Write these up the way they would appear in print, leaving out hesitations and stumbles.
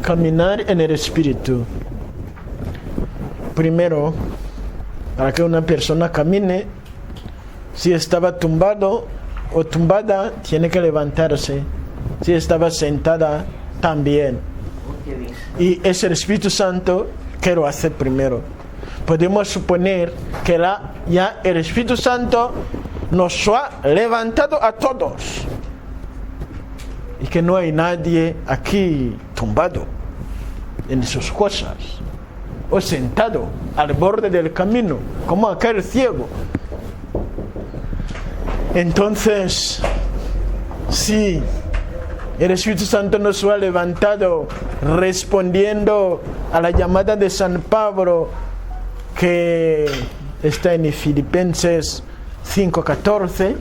Caminar en el Espíritu. Primero, para que una persona camine, si estaba tumbado o tumbada, tiene que levantarse. Si estaba sentada, también. Y es el Espíritu Santo que lo hace primero. Podemos suponer que ya el Espíritu Santo nos ha levantado a todos. Y que no hay nadie aquí tumbado en sus cosas. O sentado al borde del camino, como aquel ciego. Entonces, si el Espíritu Santo nos ha levantado respondiendo a la llamada de San Pablo, que está en Filipenses 5:14,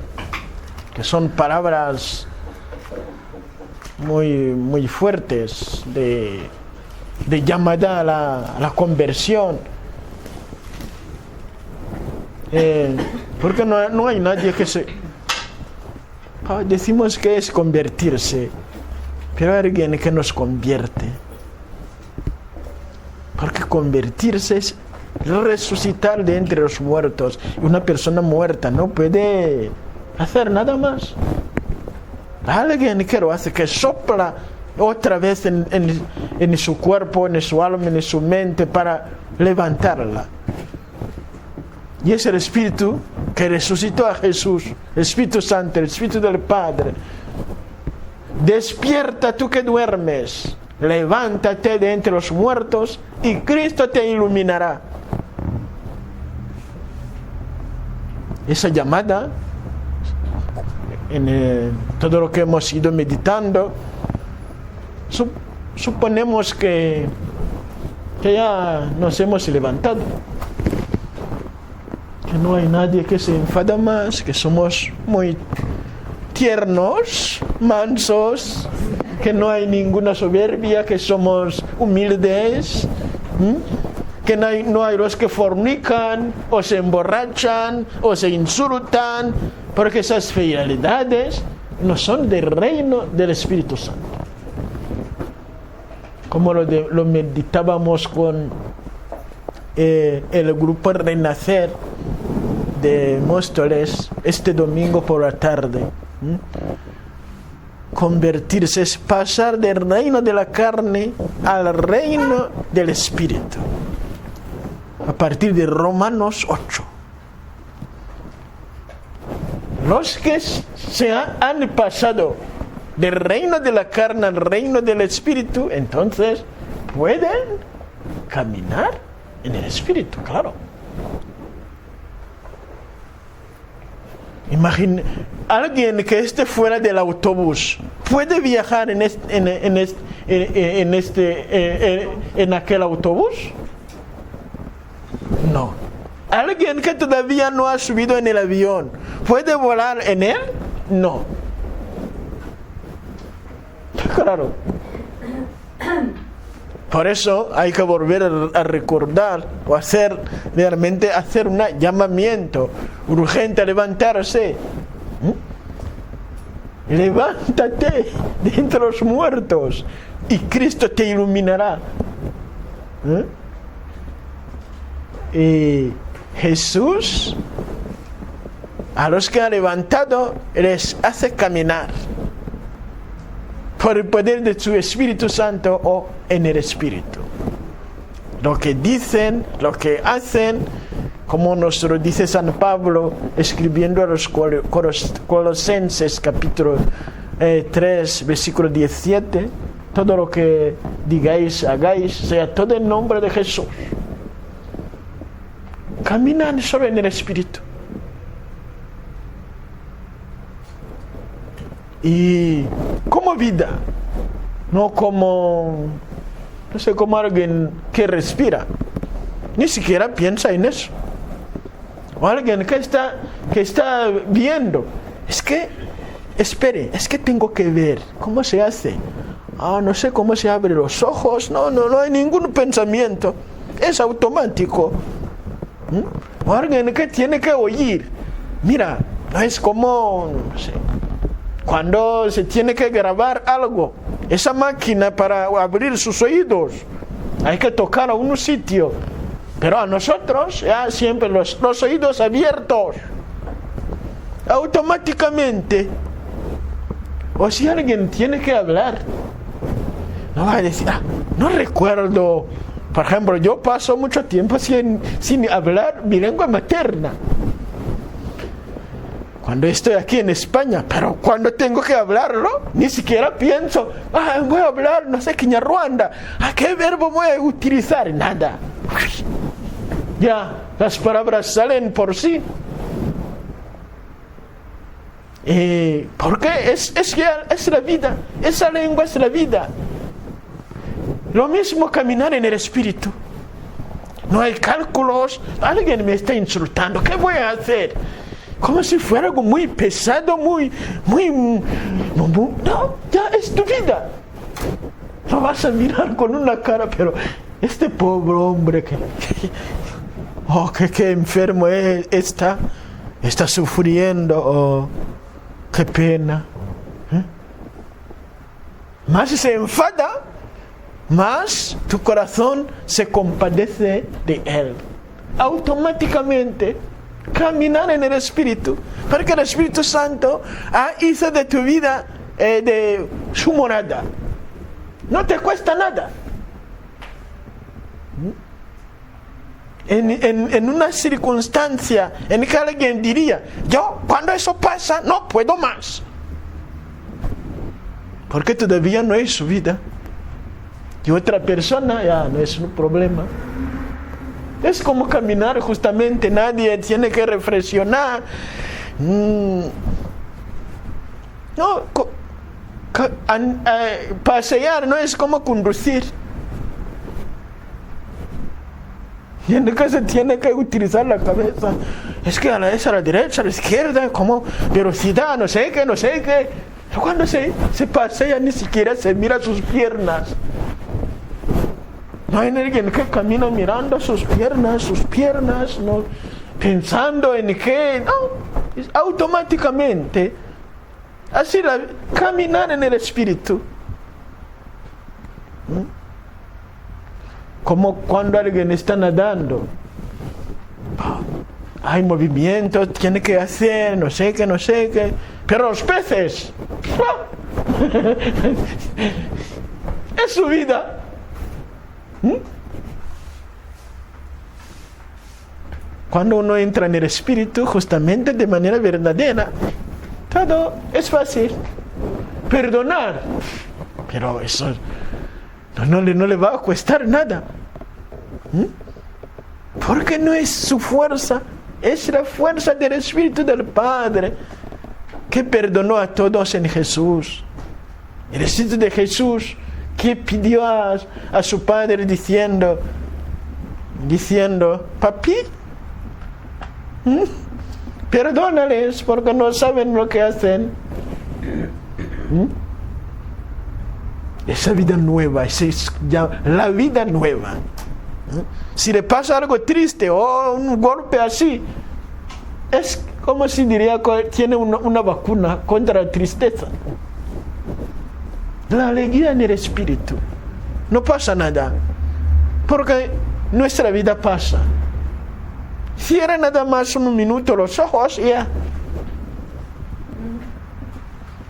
que son palabras muy fuertes de llamada a la conversión. Porque no hay nadie que se... decimos que es convertirse, pero hay alguien que nos convierte. Porque convertirse es resucitar de entre los muertos. Y una persona muerta no puede hacer nada más. Alguien que lo hace, que sopla otra vez en su cuerpo, en su alma, en su mente, para levantarla. Y es el Espíritu que resucitó a Jesús, el Espíritu Santo, el Espíritu del Padre. Despierta tú que duermes, levántate de entre los muertos y Cristo te iluminará. Esa llamada, en todo lo que hemos ido meditando, suponemos que ya nos hemos levantado, que no hay nadie que se enfada más, que somos muy tiernos, mansos, que no hay ninguna soberbia, que somos humildes, que no hay los que fornican o se emborrachan o se insultan, porque esas fidelidades no son del reino del Espíritu Santo. Como lo meditábamos con el grupo Renacer de Móstoles este domingo por la tarde. Convertirse es pasar del reino de la carne al reino del Espíritu. A partir de Romanos 8. Los que se han pasado del reino de la carne al reino del Espíritu, entonces pueden caminar en el Espíritu, claro. Imagina, alguien que esté fuera del autobús, ¿puede viajar en aquel autobús? No. ¿Alguien que todavía no ha subido en el avión, puede volar en él? No. Claro. Por eso hay que volver a recordar o realmente hacer un llamamiento urgente a levantarse. Levántate de entre los muertos y Cristo te iluminará. Y Jesús, a los que ha levantado, les hace caminar por el poder de su Espíritu Santo o en el Espíritu. Lo que dicen, lo que hacen, como nos lo dice San Pablo escribiendo a los Colosenses capítulo 3 versículo 17, todo lo que digáis, hagáis, sea todo en nombre de Jesús. Caminan solo en el Espíritu. Y como vida, no como alguien que respira, ni siquiera piensa en eso, o alguien que está viendo, es que tengo que ver cómo se hace, no sé cómo se abren los ojos, no hay ningún pensamiento, es automático. O alguien que tiene que oír, mira, no es como, no sé, cuando se tiene que grabar algo esa máquina para abrir sus oídos. Hay que tocar a un sitio. Pero a nosotros ya siempre los oídos abiertos. Automáticamente. O si alguien tiene que hablar, no va a decir, no recuerdo. Por ejemplo, yo paso mucho tiempo sin hablar mi lengua materna. Cuando estoy aquí en España, pero cuando tengo que hablarlo, ni siquiera pienso, voy a hablar, no sé, Kinyarwanda. ¿Qué verbo voy a utilizar? Nada. Ya, las palabras salen por sí. Porque es la vida, esa lengua es la vida. Lo mismo caminar en el espíritu. No hay cálculos. Alguien me está insultando, ¿qué voy a hacer? Como si fuera algo muy pesado, muy no, ya es tu vida. No vas a mirar con una cara, pero este pobre hombre que enfermo está sufriendo, qué pena. Más se enfada, más tu corazón se compadece de él. Automáticamente caminar en el Espíritu, porque el Espíritu Santo hizo de tu vida de su morada. No te cuesta nada. En una circunstancia en que alguien diría, yo cuando eso pasa no puedo más, porque todavía no es su vida, y otra persona ya no es un problema. Es como caminar, justamente, nadie tiene que reflexionar. No, pasear no es como conducir. Y en el caso tiene que utilizar la cabeza. Es que es a la derecha, a la izquierda, como velocidad, no sé qué. Cuando se pasea ni siquiera se mira sus piernas. No hay alguien que camina mirando sus piernas, no, pensando en qué, no, automáticamente. Así caminar en el Espíritu. Como cuando alguien está nadando. Hay movimientos, tiene que hacer, no sé qué. Pero los peces, es su vida. Cuando uno entra en el Espíritu, justamente de manera verdadera, todo es fácil. Perdonar, pero eso no le va a costar nada. Porque no es su fuerza, es la fuerza del Espíritu del Padre que perdonó a todos en Jesús. El Espíritu de Jesús que pidió a su Padre diciendo, papi, perdónales porque no saben lo que hacen. Esa vida nueva, es ya la vida nueva. Si le pasa algo triste o un golpe así, es como si diría que tiene una vacuna contra la tristeza. La alegría en el Espíritu. No pasa nada, porque nuestra vida pasa. Cierra nada más un minuto los ojos y ya.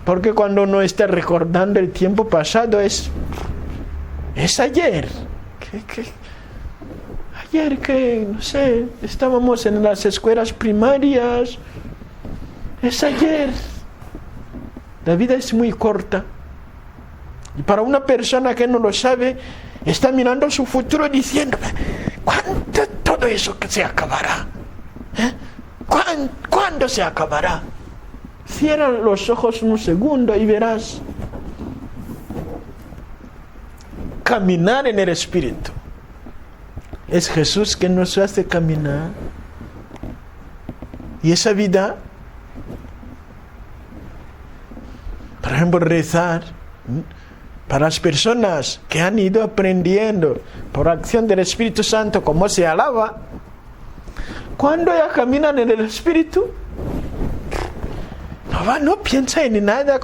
Porque cuando uno está recordando el tiempo pasado es ayer. Ayer que, no sé, estábamos en las escuelas primarias. Es ayer. La vida es muy corta. Y para una persona que no lo sabe, está mirando su futuro diciendo, ¿cuándo todo eso que se acabará? ¿Cuándo se acabará? Cierra los ojos un segundo y verás. Caminar en el Espíritu. Es Jesús que nos hace caminar. Y esa vida, por ejemplo, rezar, para las personas que han ido aprendiendo por acción del Espíritu Santo cómo se alaba, cuando ya caminan en el Espíritu, no piensa en nada,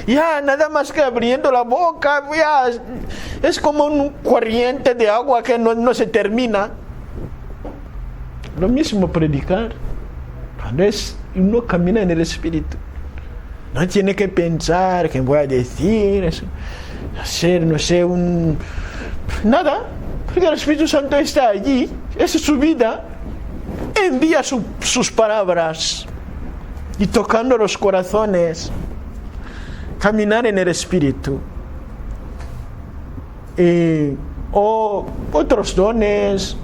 ya nada más que abriendo la boca, ya es como un corriente de agua que no se termina. Lo mismo predicar, cuando uno camina en el Espíritu, no tiene que pensar qué voy a decir, hacer, no sé, nada, porque el Espíritu Santo está allí, esa es su vida, envía sus palabras y tocando los corazones, caminar en el Espíritu. O otros dones,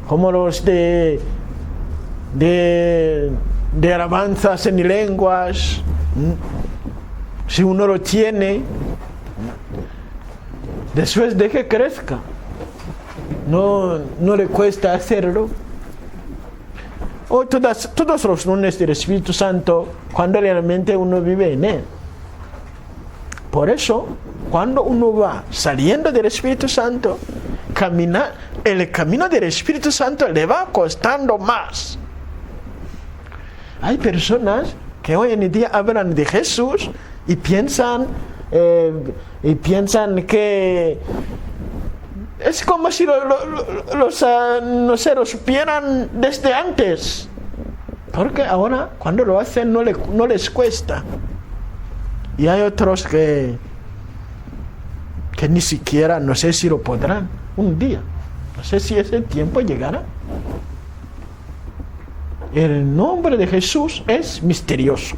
como los de alabanzas en lenguas, si uno lo tiene, después de que crezca, no le cuesta hacerlo. O todos los dones del Espíritu Santo, cuando realmente uno vive en Él. Por eso, cuando uno va saliendo del Espíritu Santo, el camino del Espíritu Santo le va costando más. Hay personas que hoy en día hablan de Jesús y piensan que es como si lo supieran desde antes. Porque ahora, cuando lo hacen, no les cuesta. Y hay otros que ni siquiera, no sé si lo podrán un día. No sé si ese tiempo llegará. El nombre de Jesús es misterioso.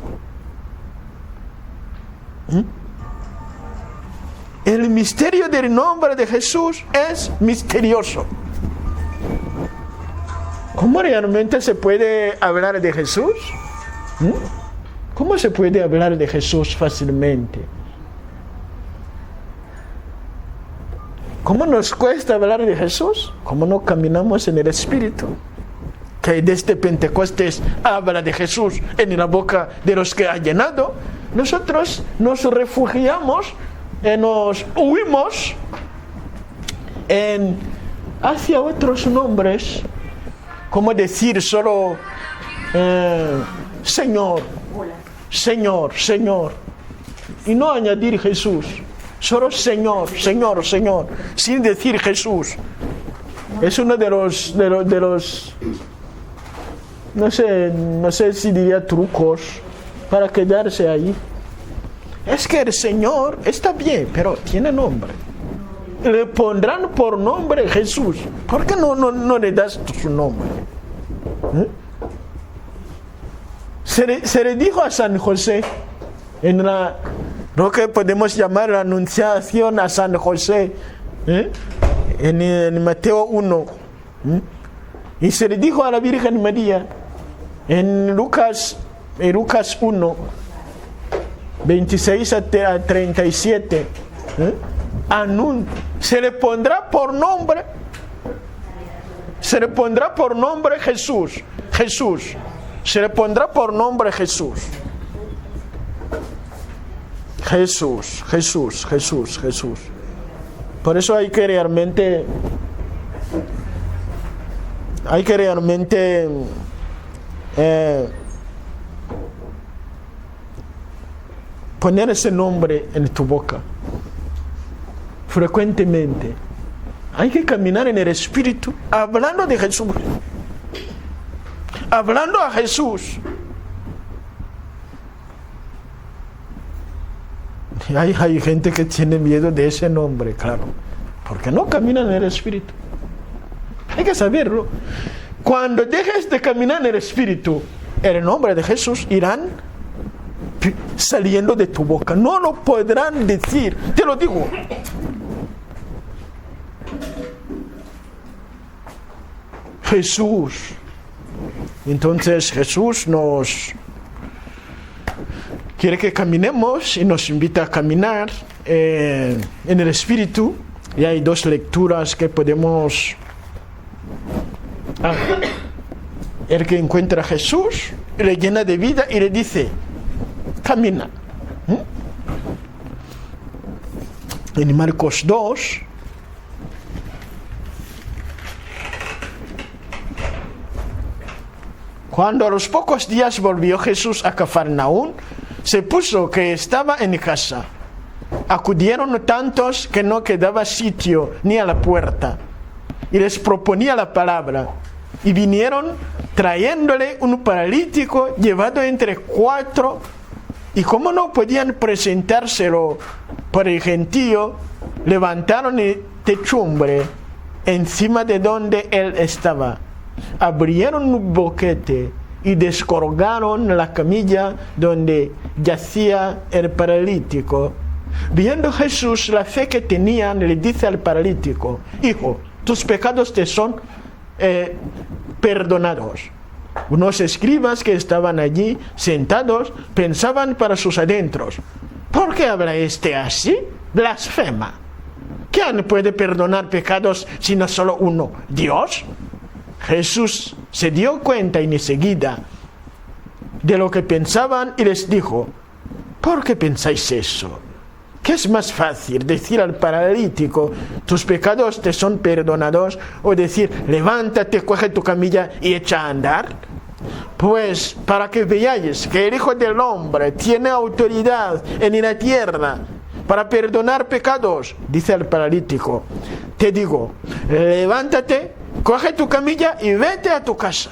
El misterio del nombre de Jesús es misterioso. ¿Cómo realmente se puede hablar de Jesús? ¿Cómo se puede hablar de Jesús fácilmente? ¿Cómo nos cuesta hablar de Jesús? ¿Cómo no caminamos en el Espíritu? Que desde Pentecostés habla de Jesús en la boca de los que ha llenado. Nosotros nos refugiamos, nos huimos hacia otros nombres, como decir solo Señor, Señor, Señor, y no añadir Jesús, solo Señor, Señor, Señor, sin decir Jesús. Es uno de los no sé si diría trucos para quedarse ahí. Es que el Señor está bien, pero tiene nombre. Le pondrán por nombre Jesús. ¿Por qué no le das su nombre? Se le dijo a San José en lo que podemos llamar la anunciación a San José, en Mateo 1, y se le dijo a la Virgen María en Lucas 1, 26 a 37, se le pondrá por nombre Jesús, se le pondrá por nombre Jesús. Por eso hay que realmente poner ese nombre en tu boca frecuentemente. Hay que caminar en el Espíritu hablando de Jesús, hablando a Jesús. Hay gente que tiene miedo de ese nombre, claro, porque no caminan en el Espíritu. Hay que saberlo. Cuando dejes de caminar en el Espíritu, el nombre de Jesús irán saliendo de tu boca. No lo podrán decir, te lo digo. Jesús. Entonces Jesús nos quiere que caminemos y nos invita a caminar en el Espíritu. Y hay dos lecturas que podemos... el que encuentra a Jesús, le llena de vida y le dice, camina. En Marcos 2, Cuando a los pocos días volvió Jesús a Cafarnaún, se puso que estaba en casa. Acudieron tantos que no quedaba sitio ni a la puerta, y les proponía la palabra. Y vinieron trayéndole un paralítico llevado entre 4, y como no podían presentárselo por el gentío, levantaron el techumbre encima de donde él estaba. Abrieron un boquete y descolgaron la camilla donde yacía el paralítico. Viendo Jesús la fe que tenían, le dice al paralítico: hijo, tus pecados te son perdonados. Unos escribas que estaban allí sentados pensaban para sus adentros: ¿por qué habla este así? Blasfema. ¿Quién puede perdonar pecados sino solo uno, Dios? Jesús se dio cuenta enseguida de lo que pensaban y les dijo: ¿por qué pensáis eso? ¿Qué es más fácil, decir al paralítico: tus pecados te son perdonados, o decir: levántate, coge tu camilla y echa a andar? Pues para que veáis que el Hijo del Hombre tiene autoridad en la tierra para perdonar pecados, dice al paralítico, te digo, levántate, coge tu camilla y vete a tu casa.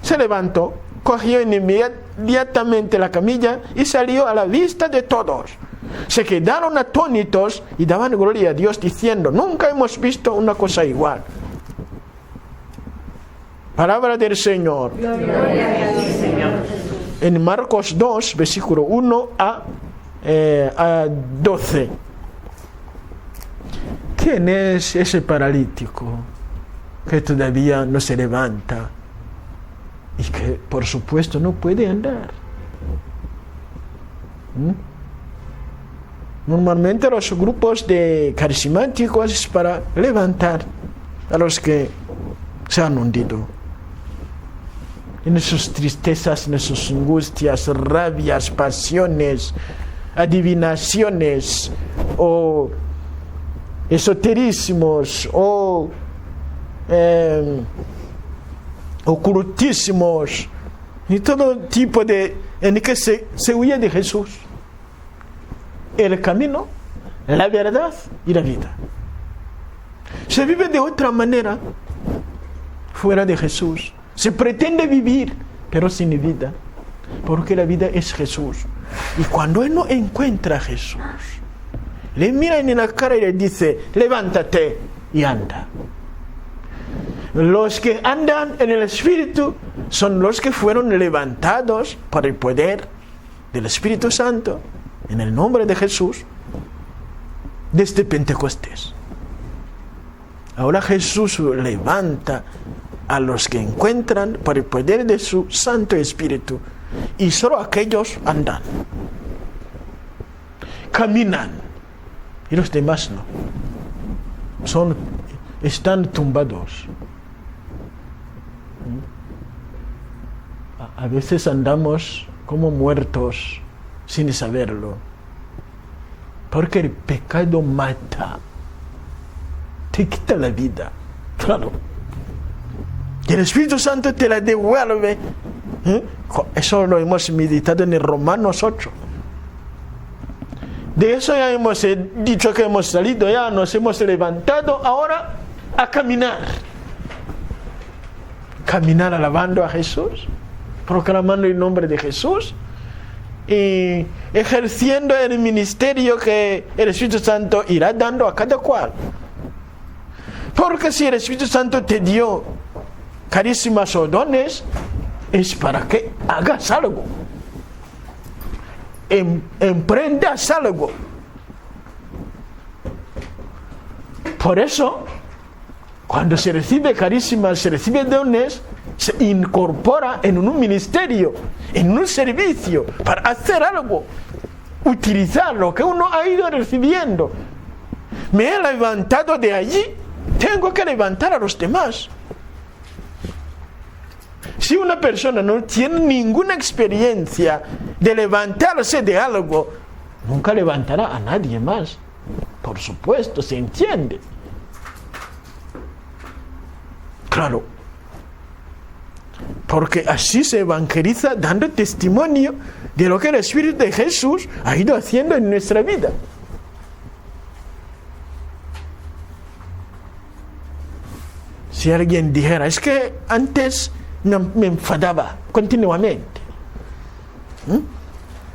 Se levantó, cogió inmediatamente la camilla y salió a la vista de todos. Se quedaron atónitos y daban gloria a Dios diciendo: nunca hemos visto una cosa igual. Palabra del Señor. Gloria a ti, Señor. En Marcos 2, versículo 1 a 12. ¿Quién es ese paralítico que todavía no se levanta y que por supuesto no puede andar? Normalmente los grupos de carismáticos es para levantar a los que se han hundido en sus tristezas, en sus angustias, rabias, pasiones, adivinaciones o esoterismos o ocultismos y todo tipo de en que se huye de Jesús, el camino, la verdad y la vida. Se vive de otra manera fuera de Jesús. Se pretende vivir, pero sin vida, porque la vida es Jesús. Y cuando él no encuentra a Jesús, le mira en la cara y le dice: levántate y anda. Los que andan en el Espíritu son los que fueron levantados por el poder del Espíritu Santo, en el nombre de Jesús, desde Pentecostés. Ahora Jesús levanta a los que encuentran por el poder de su Santo Espíritu, y solo aquellos andan, caminan, y los demás no. Están tumbados. A veces andamos como muertos sin saberlo, porque el pecado mata, te quita la vida, claro. Y el Espíritu Santo te la devuelve. Eso lo hemos meditado en el Romanos 8. De eso ya hemos dicho que hemos salido, ya nos hemos levantado ahora a caminar. Caminar alabando a Jesús, proclamando el nombre de Jesús y ejerciendo el ministerio que el Espíritu Santo irá dando a cada cual. Porque si el Espíritu Santo te dio carísimas o dones, es para que hagas algo, emprendas algo. Por eso, cuando se recibe carísimas, se recibe dones, se incorpora en un ministerio, en un servicio, para hacer algo, utilizar lo que uno ha ido recibiendo. Me he levantado de allí, tengo que levantar a los demás. Si una persona no tiene ninguna experiencia de levantarse de algo, nunca levantará a nadie más. Por supuesto, se entiende. Claro. Porque así se evangeliza dando testimonio de lo que el Espíritu de Jesús ha ido haciendo en nuestra vida. Si alguien dijera, es que antes me enfadaba continuamente,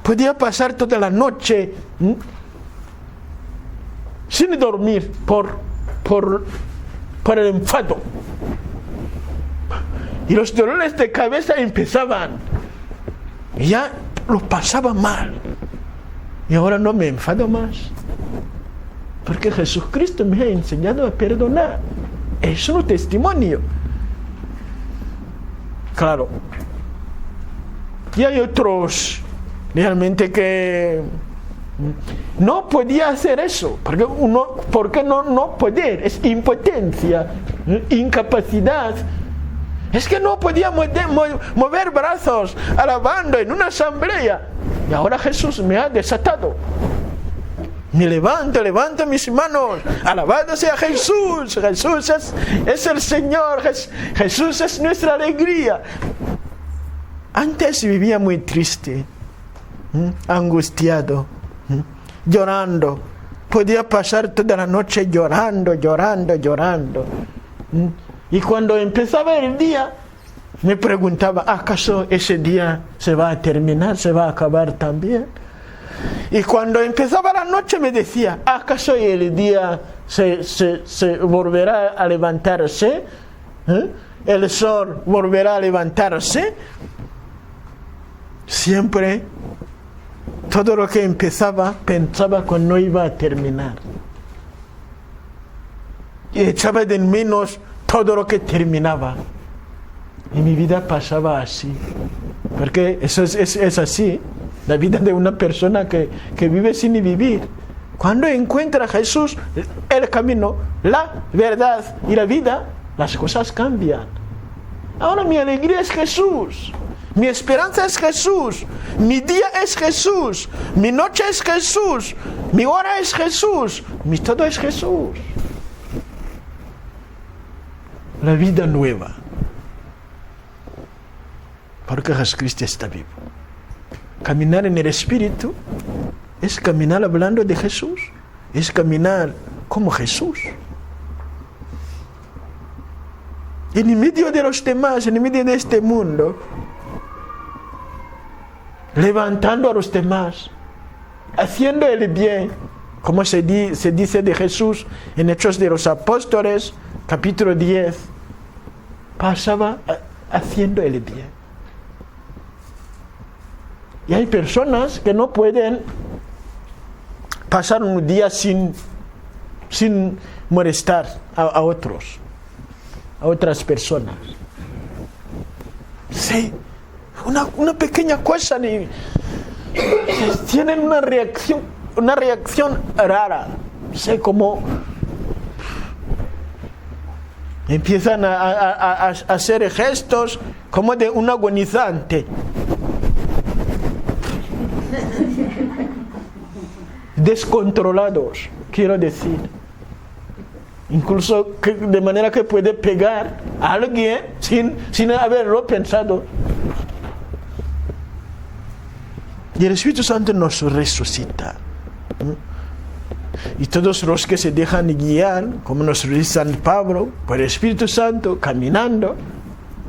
podía pasar toda la noche sin dormir por el enfado, y los dolores de cabeza empezaban, y ya lo pasaba mal, y ahora no me enfado más, porque Jesucristo me ha enseñado a perdonar. Es un testimonio. Claro. Y hay otros realmente que no podía hacer eso. Porque no poder, es impotencia, incapacidad. Es que no podía mover brazos alabando en una asamblea. Y ahora Jesús me ha desatado. Me levanto mis manos, alabado sea Jesús. Jesús es el Señor, Jesús es nuestra alegría. Antes vivía muy triste, angustiado, llorando. Podía pasar toda la noche llorando. Y cuando empezaba el día, me preguntaba, ¿acaso ese día se va a terminar, se va a acabar también? Y cuando empezaba la noche me decía, ¿acaso el día se volverá a levantarse? ¿El sol volverá a levantarse? Siempre, todo lo que empezaba, pensaba que no iba a terminar. Y echaba de menos todo lo que terminaba. Y mi vida pasaba así. Porque eso es así. La vida de una persona que vive sin vivir. Cuando encuentra a Jesús, el camino, la verdad y la vida, las cosas cambian. Ahora mi alegría es Jesús. Mi esperanza es Jesús. Mi día es Jesús. Mi noche es Jesús. Mi hora es Jesús. Mi todo es Jesús. La vida nueva. Porque Jesucristo está vivo. Caminar en el Espíritu es caminar hablando de Jesús, es caminar como Jesús. En medio de los demás, en medio de este mundo, levantando a los demás, haciendo el bien, como se dice de Jesús en Hechos de los Apóstoles, capítulo 10, pasaba haciendo el bien. Y hay personas que no pueden pasar un día sin molestar a otras personas. Sí, una pequeña cosa tienen una reacción rara. Sé cómo empiezan a hacer gestos como de un agonizante. Descontrolados, quiero decir. Incluso de manera que puede pegar a alguien sin haberlo pensado. Y el Espíritu Santo nos resucita. Y todos los que se dejan guiar, como nos dice San Pablo, por el Espíritu Santo, caminando,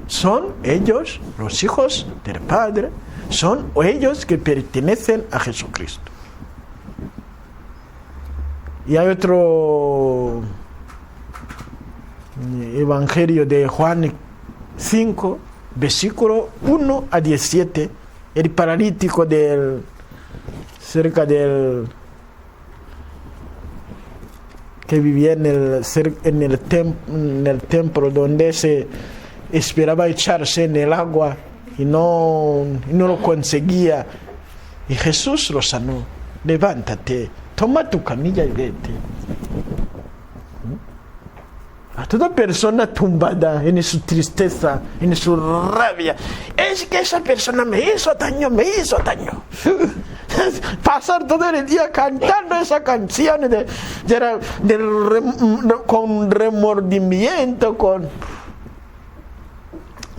son ellos los hijos del Padre, son ellos que pertenecen a Jesucristo. Y hay otro evangelio de Juan 5, versículo 1 a 17, el paralítico cerca del que vivía en el templo donde se esperaba echarse en el agua y no lo conseguía, y Jesús lo sanó. Levántate, toma tu camilla y vete. A toda persona tumbada en su tristeza, en su rabia, es que esa persona me hizo daño. Pasar todo el día cantando esa canción con remordimiento,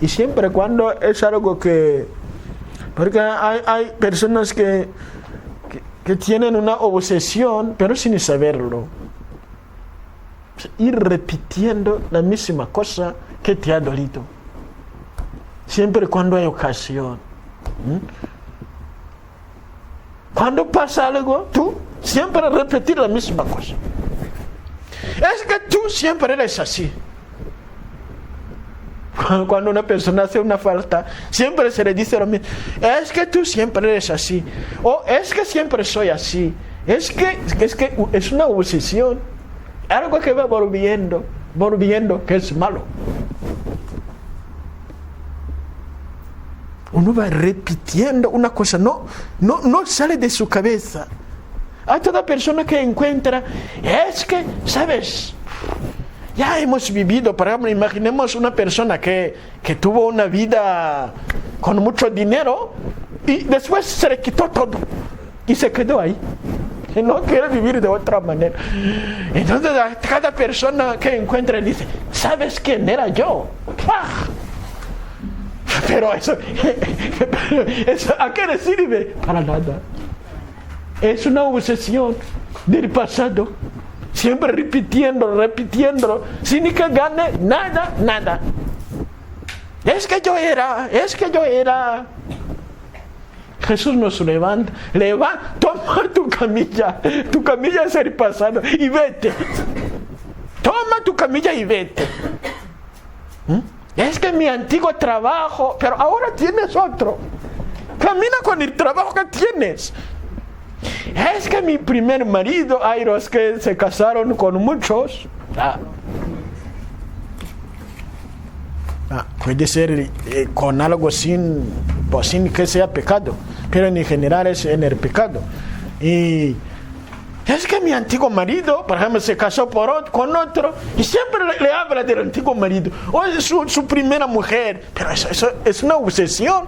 Y siempre cuando es algo que... Porque hay personas que tienen una obsesión, pero sin saberlo. Ir repitiendo la misma cosa que te ha dolido. Siempre cuando hay ocasión. Cuando pasa algo, tú siempre repetir la misma cosa. Es que tú siempre eres así. Cuando una persona hace una falta, siempre se le dice lo mismo. Es que tú siempre eres así. O es que siempre soy así. Es que es una obsesión. Algo que va volviendo, que es malo. Uno va repitiendo una cosa, no sale de su cabeza. Hay toda persona que encuentra, es que, ¿sabes? Ya hemos vivido, por ejemplo, imaginemos una persona que tuvo una vida con mucho dinero y después se le quitó todo y se quedó ahí. Y no quiere vivir de otra manera. Entonces cada persona que encuentra dice, ¿sabes quién era yo? ¡Ah! Pero eso, ¿a qué le sirve? Para nada. Es una obsesión del pasado. Siempre repitiéndolo, sin que gane nada. Es que yo era. Jesús nos levanta, toma tu camilla es el pasado y vete. Toma tu camilla y vete. Es que mi antiguo trabajo, pero ahora tienes otro. Camina con el trabajo que tienes. Es que mi primer marido, hay los que se casaron con muchos. Puede ser con algo sin que sea pecado, pero en general es en el pecado. Y es que mi antiguo marido, por ejemplo, se casó con otro y siempre le habla del antiguo marido o es su primera mujer, pero eso es una obsesión.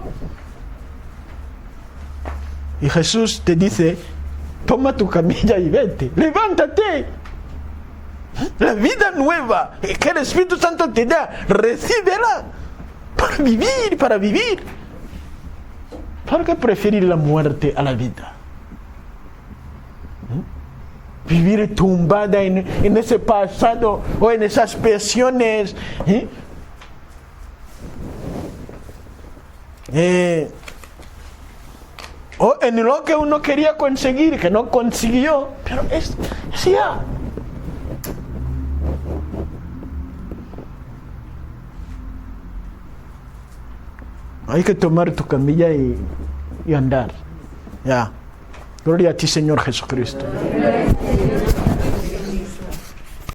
Y Jesús te dice, toma tu camilla y vete, levántate. La vida nueva que el Espíritu Santo te da, recíbela para vivir. ¿Por qué preferir la muerte a la vida? Vivir tumbada en ese pasado o en esas pasiones. O en lo que uno quería conseguir, que no consiguió. Pero es ya. Hay que tomar tu camilla y andar. Ya. Gloria a ti, Señor Jesucristo.